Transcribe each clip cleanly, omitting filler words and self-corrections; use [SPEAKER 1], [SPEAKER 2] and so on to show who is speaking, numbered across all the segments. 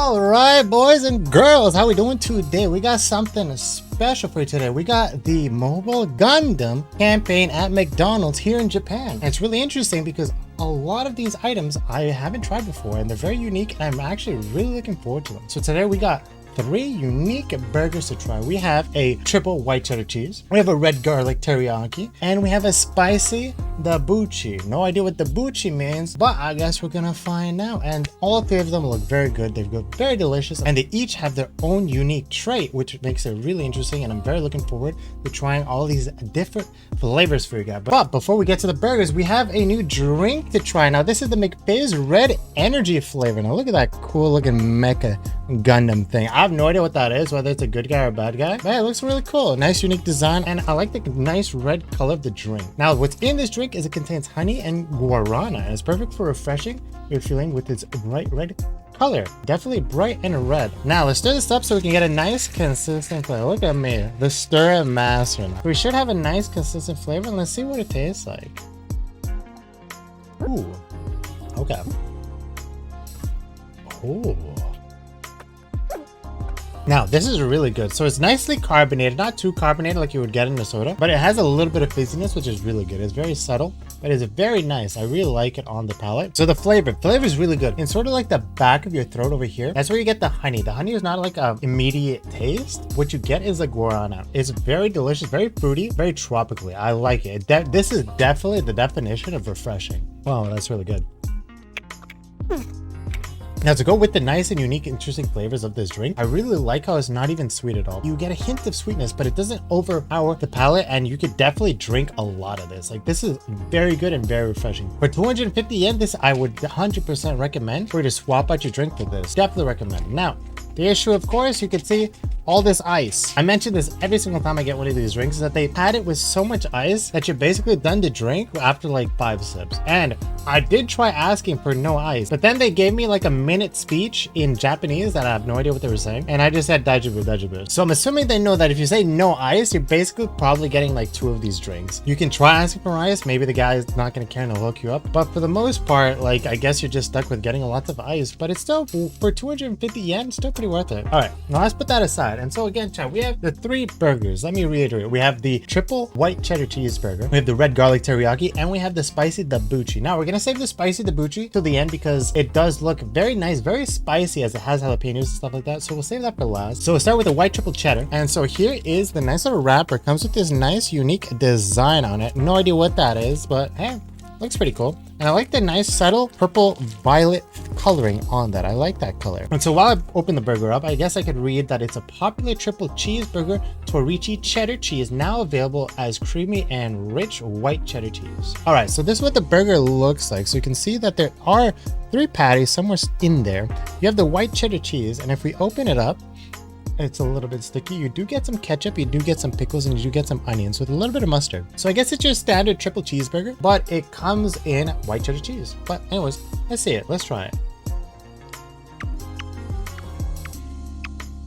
[SPEAKER 1] All right, boys and girls, how we doing today? We got something special for you today. We got the mobile Gundam campaign at McDonald's here in Japan. And it's really interesting because a lot of these items I haven't tried before and they're very unique and I'm actually really looking forward to them. So today we got 3 unique burgers to try. We have a triple white cheddar cheese, we have a red garlic teriyaki, and we have a spicy Dabuchi. No idea what Dabuchi means, but I guess we're gonna find out. And all 3 of them look very good. They look very delicious, and they each have their own unique trait, which makes it really interesting. And I'm very looking forward to trying all these different flavors for you guys. But before we get to the burgers, we have a new drink to try. Now this is the McFizz Red Energy flavor. Now look at that cool looking mecha Gundam thing. I have no idea what that is, whether it's a good guy or a bad guy, but it looks really cool. Nice unique design, and I like the nice red color of the drink. Now what's in this drink is it contains honey and guarana, and it's perfect for refreshing your feeling with its bright red color. Definitely bright and red. Now let's stir this up so we can get a nice consistent flavor. Look at me, the stir master. We should have a nice consistent flavor, and let's see what it tastes like. Ooh, okay. Ooh. Now this is really good. So it's nicely carbonated, not too carbonated like you would get in a soda, but it has a little bit of fizziness, which is really good. It's very subtle, but it's very nice. I really like it on the palate. So the flavor is really good. It's sort of like the back of your throat over here. That's where you get the honey. The honey is not like an immediate taste. What you get is the guarana. It's very delicious, very fruity, very tropically. I like it. This is definitely the definition of refreshing. Wow, that's really good. Now to go with the nice and unique interesting flavors of this drink, I really like how it's not even sweet at all. You get a hint of sweetness, but it doesn't overpower the palate, and you could definitely drink a lot of this. Like, this is very good and very refreshing. For 250 yen, this I would 100% recommend for you to swap out your drink for this. Definitely recommend. Now, the issue, of course, you can see all this ice. I mention this every single time I get one of these drinks, is that they had it with so much ice that you're basically done to drink after like 5 sips. And I did try asking for no ice, but then they gave me like a minute speech in Japanese that I have no idea what they were saying. And I just said daijoubu, daijoubu. So I'm assuming they know that if you say no ice, you're basically probably getting like 2 of these drinks. You can try asking for ice. Maybe the guy is not going to care and he'll hook you up. But for the most part, like, I guess you're just stuck with getting lots of ice, but it's still, for 250 yen, still pretty worth it. All right, now let's put that aside. And so again, chat, we have the 3 burgers. Let me reiterate. We have the triple white cheddar cheeseburger, we have the red garlic teriyaki, and we have the spicy dabuchi. Now we're gonna save the spicy dabuchi till the end because it does look very nice, very spicy, as it has jalapenos and stuff like that. So we'll save that for last. So we'll start with the white triple cheddar. And so here is the nice little wrapper. It comes with this nice unique design on it. No idea what that is, but hey, looks pretty cool. And I like the nice subtle purple violet coloring on that. I like that color. And so while I open the burger up, I guess I could read that it's a popular triple cheeseburger Torichi cheddar cheese, now available as creamy and rich white cheddar cheese. All right, so this is what the burger looks like. So you can see that there are 3 patties somewhere in there. You have the white cheddar cheese, and if we open it up, it's a little bit sticky. You do get some ketchup, you do get some pickles, and you do get some onions with a little bit of mustard. So I guess it's your standard triple cheeseburger, but it comes in white cheddar cheese. But anyways, let's see it. Let's try it.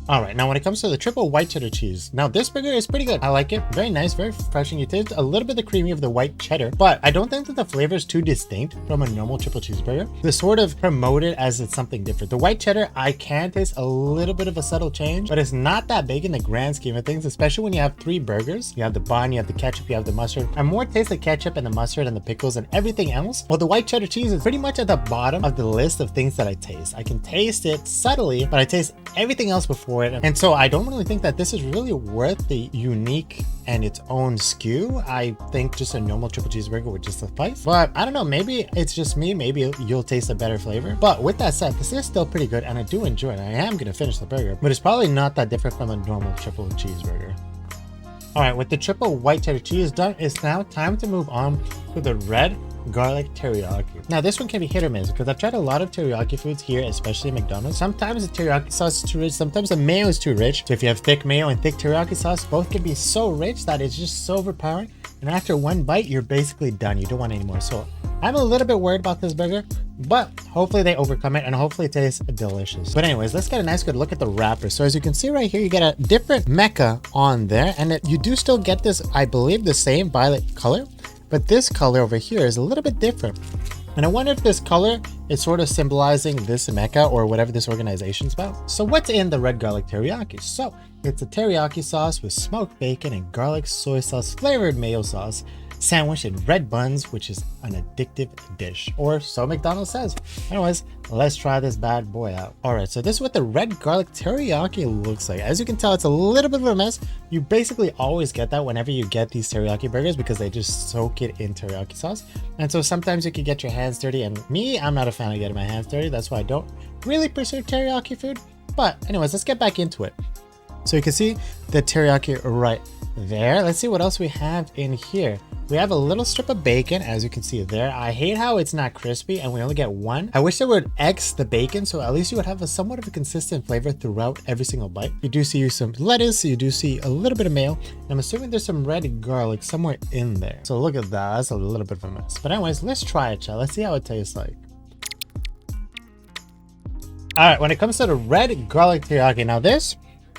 [SPEAKER 1] All right, now when it comes to the triple white cheddar cheese, now this burger is pretty good. I like it. Very nice, very refreshing. You taste a little bit of the creamy of the white cheddar, but I don't think that the flavor is too distinct from a normal triple cheeseburger. They sort of promote it as it's something different. The white cheddar, I can taste a little bit of a subtle change, but it's not that big in the grand scheme of things, especially when you have 3 burgers. You have the bun, you have the ketchup, you have the mustard. I more taste the ketchup and the mustard and the pickles and everything else. Well, the white cheddar cheese is pretty much at the bottom of the list of things that I taste. I can taste it subtly, but I taste everything else before it. And so I don't really think that this is really worth the unique and its own SKU. I think just a normal triple cheeseburger would just suffice. But I don't know, maybe it's just me. Maybe you'll taste a better flavor. But with that said, this is still pretty good and I do enjoy it. I am going to finish the burger, but it's probably not that different from a normal triple cheeseburger. All right, with the triple white cheddar cheese done, it's now time to move on to the red garlic teriyaki. Now this one can be hit or miss because I've tried a lot of teriyaki foods here, especially McDonald's. Sometimes the teriyaki sauce is too rich, sometimes the mayo is too rich. So if you have thick mayo and thick teriyaki sauce, both can be so rich that it's just so overpowering, and after one bite you're basically done. You don't want any more. So I'm a little bit worried about this burger, but hopefully they overcome it and hopefully it tastes delicious. But anyways, let's get a nice good look at the wrapper. So as you can see right here, you get a different mecha on there, and you do still get this, I believe, the same violet color, but this color over here is a little bit different. And I wonder if this color is sort of symbolizing this mecha or whatever this organization's about. So what's in the red garlic teriyaki? So it's a teriyaki sauce with smoked bacon and garlic soy sauce flavored mayo sauce, sandwiched in red buns, which is an addictive dish, or so McDonald's says. Anyways, let's try this bad boy out. All right, so this is what the red garlic teriyaki looks like. As you can tell, it's a little bit of a mess. You basically always get that whenever you get these teriyaki burgers because they just soak it in teriyaki sauce. And so sometimes you can get your hands dirty, and me, I'm not a fan of getting my hands dirty. That's why I don't really pursue teriyaki food. But anyways, let's get back into it. So you can see the teriyaki right there. Let's see what else we have in here. We have a little strip of bacon, as you can see there. I hate how it's not crispy and we only get one. I wish they would X the bacon, so at least you would have a somewhat of a consistent flavor throughout every single bite. You do see some lettuce, you do see a little bit of mayo, and I'm assuming there's some red garlic somewhere in there. So look at that, that's a little bit of a mess. But anyways, let's try it, chat. Let's see how it tastes like. All right, when it comes to the red garlic teriyaki, now this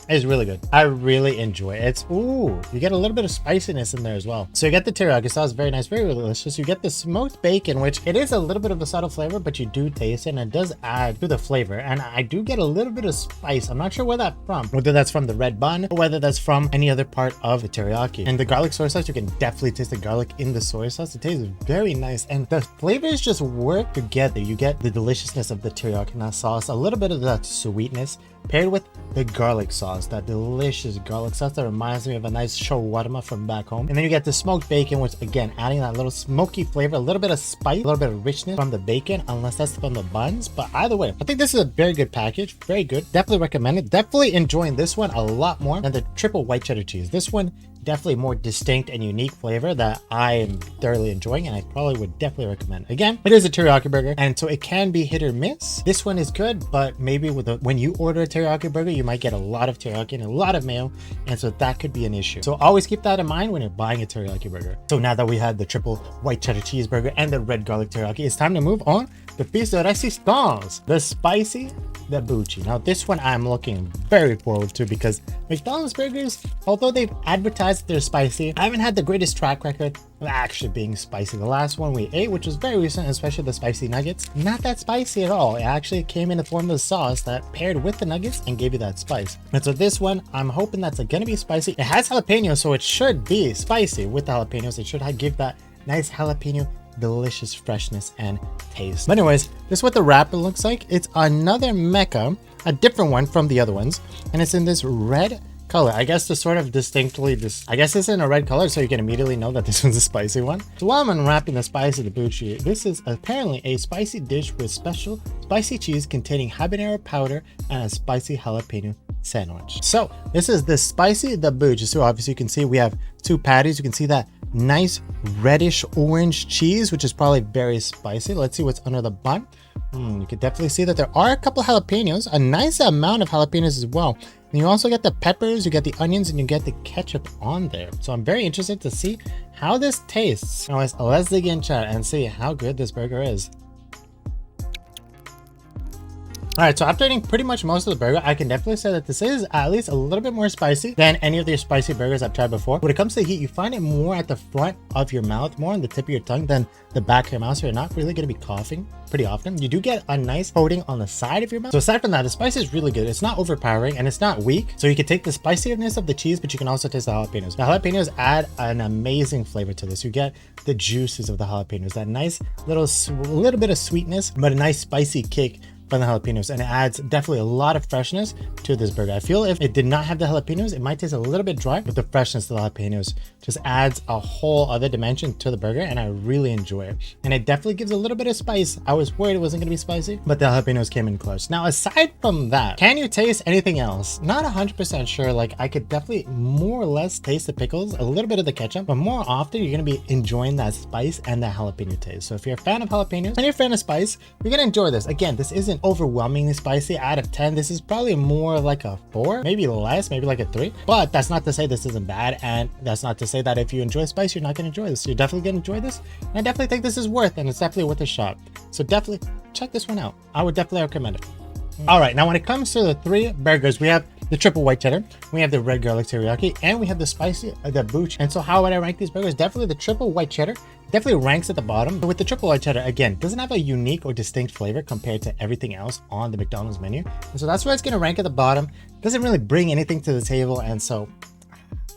[SPEAKER 1] is really good. I really enjoy it. It's, ooh, you get a little bit of spiciness in there as well. So you get the teriyaki sauce, very nice, very delicious. You get the smoked bacon, which it is a little bit of a subtle flavor, but you do taste it and it does add to the flavor. And I do get a little bit of spice. I'm not sure where that's from, whether that's from the red bun or whether that's from any other part of the teriyaki. And the garlic soy sauce, you can definitely taste the garlic in the soy sauce. It tastes very nice. And the flavors just work together. You get the deliciousness of the teriyaki sauce, a little bit of that sweetness paired with the garlic sauce, that delicious garlic sauce that reminds me of a nice shawarma from back home. And then you get the smoked bacon, which again, adding that little smoky flavor, a little bit of spice, a little bit of richness from the bacon, unless that's from the buns. But either way, I think this is a very good package, very good. Definitely recommend it. Definitely enjoying this one a lot more than the triple white cheddar cheese. This one definitely more distinct and unique flavor that I am thoroughly enjoying, and I probably would definitely recommend. Again, it is a teriyaki burger, and so it can be hit or miss. This one is good, but maybe when you order a teriyaki burger, you might get a lot of teriyaki and a lot of mayo, and so that could be an issue. So always keep that in mind when you're buying a teriyaki burger. So now that we had the triple white cheddar cheeseburger and the red garlic teriyaki, it's time to move on to piece de resistance, the spicy Dabuchi. Now this one I'm looking very forward to because McDonald's burgers, although they've advertised they're spicy, I haven't had the greatest track record of actually being spicy. The last one we ate, which was very recent, especially the spicy nuggets, not that spicy at all. It actually came in the form of a sauce that paired with the nuggets and gave you that spice. And so this one, I'm hoping that's gonna be spicy. It has jalapenos, so it should be spicy with the jalapenos. It should give that nice jalapeno delicious freshness and taste. But anyways, this is what the wrapper looks like. It's another mecha, a different one from the other ones, and it's in this red color. I guess to sort of distinctly I guess it's in a red color so you can immediately know that this one's a spicy one. So while I'm unwrapping the spicy Dabuchi, this is apparently a spicy dish with special spicy cheese containing habanero powder and a spicy jalapeno sandwich. So this is the spicy Dabuchi. So obviously you can see we have two patties. You can see that nice reddish orange cheese, which is probably very spicy. Let's see what's under the bun. You can definitely see that there are a couple jalapenos, a nice amount of jalapenos as well. And you also get the peppers, you get the onions, and you get the ketchup on there. So I'm very interested to see how this tastes. Anyways, let's dig in, chat, and see how good this burger is. All right, so after eating pretty much most of the burger, I can definitely say that this is at least a little bit more spicy than any of the spicy burgers I've tried before. When it comes to heat, you find it more at the front of your mouth, more on the tip of your tongue than the back of your mouth, so you're not really going to be coughing pretty often. You do get a nice coating on the side of your mouth. So aside from that, the spice is really good. It's not overpowering and it's not weak. So you can take the spiciness of the cheese, but you can also taste the jalapenos. The jalapenos add an amazing flavor to this. You get the juices of the jalapenos, that nice little bit of sweetness, but a nice spicy kick from the jalapenos, and it adds definitely a lot of freshness to this burger. I feel if it did not have the jalapenos, it might taste a little bit dry, but the freshness of the jalapenos just adds a whole other dimension to the burger, and I really enjoy it. And it definitely gives a little bit of spice. I was worried it wasn't going to be spicy, but the jalapenos came in clutch. Now, aside from that, can you taste anything else? Not 100% sure. Like, I could definitely more or less taste the pickles, a little bit of the ketchup, but more often you're going to be enjoying that spice and that jalapeno taste. So if you're a fan of jalapenos and you're a fan of spice, you're going to enjoy this. Again, this isn't overwhelmingly spicy. Out of 10, this is probably more like a 4, maybe less, maybe like a 3. But that's not to say this isn't bad, and that's not to say that if you enjoy spice, you're not going to enjoy this. You're definitely going to enjoy this, and I definitely think this is worth, and it's definitely worth a shot. So definitely check this one out. I would definitely recommend it. All right, now when it comes to the 3 burgers, we have the triple white cheddar, we have the red garlic teriyaki, and we have the spicy Dabuchi. And so how would I rank these burgers? Definitely the triple white cheddar definitely ranks at the bottom. But with the triple white cheddar, again, doesn't have a unique or distinct flavor compared to everything else on the McDonald's menu. And so that's why it's going to rank at the bottom. Doesn't really bring anything to the table, and so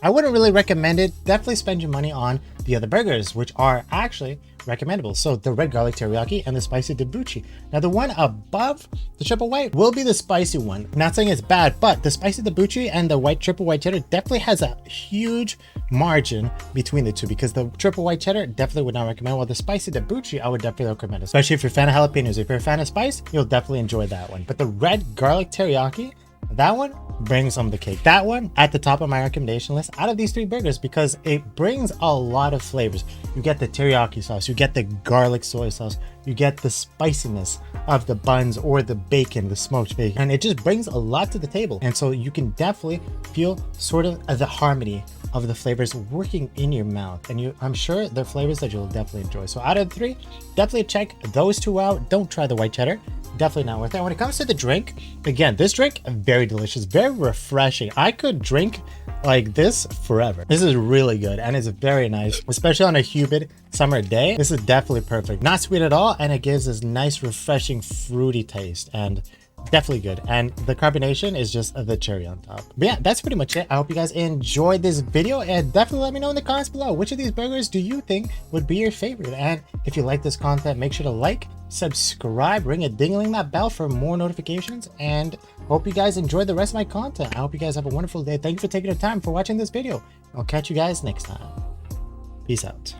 [SPEAKER 1] I wouldn't really recommend it. Definitely spend your money on the other burgers, which are actually recommendable. So the red garlic teriyaki and the spicy Dabuchi. Now the one above the triple white will be the spicy one. Not saying it's bad, but the spicy Dabuchi and the white triple white cheddar definitely has a huge margin between the two, because the triple white cheddar definitely would not recommend, while the spicy Dabuchi I would definitely recommend, especially if you're a fan of jalapenos. If you're a fan of spice, you'll definitely enjoy that one. But the red garlic teriyaki, that one brings home the cake. That one at the top of my recommendation list out of these three burgers, because it brings a lot of flavors. You get the teriyaki sauce, you get the garlic soy sauce, you get the spiciness of the buns or the bacon, the smoked bacon, and it just brings a lot to the table. And so you can definitely feel sort of the harmony of the flavors working in your mouth, and I'm sure they're flavors that you'll definitely enjoy. So out of the three, definitely check those two out. Don't try the white cheddar, definitely not worth it. When it comes to the drink, again, this drink very delicious, very refreshing. I could drink like this forever. This is really good, and it's very nice, especially on a humid summer day. This is definitely perfect. Not sweet at all, and it gives this nice refreshing fruity taste, and definitely good. And the carbonation is just the cherry on top. But yeah, that's pretty much it. I hope you guys enjoyed this video, and definitely let me know in the comments below, which of these burgers do you think would be your favorite? And if you like this content, make sure to like, subscribe, ring a ding-a-ling that bell for more notifications, and hope you guys enjoy the rest of my content. I hope you guys have a wonderful day. Thank you for taking the time for watching this video. I'll catch you guys next time. Peace out.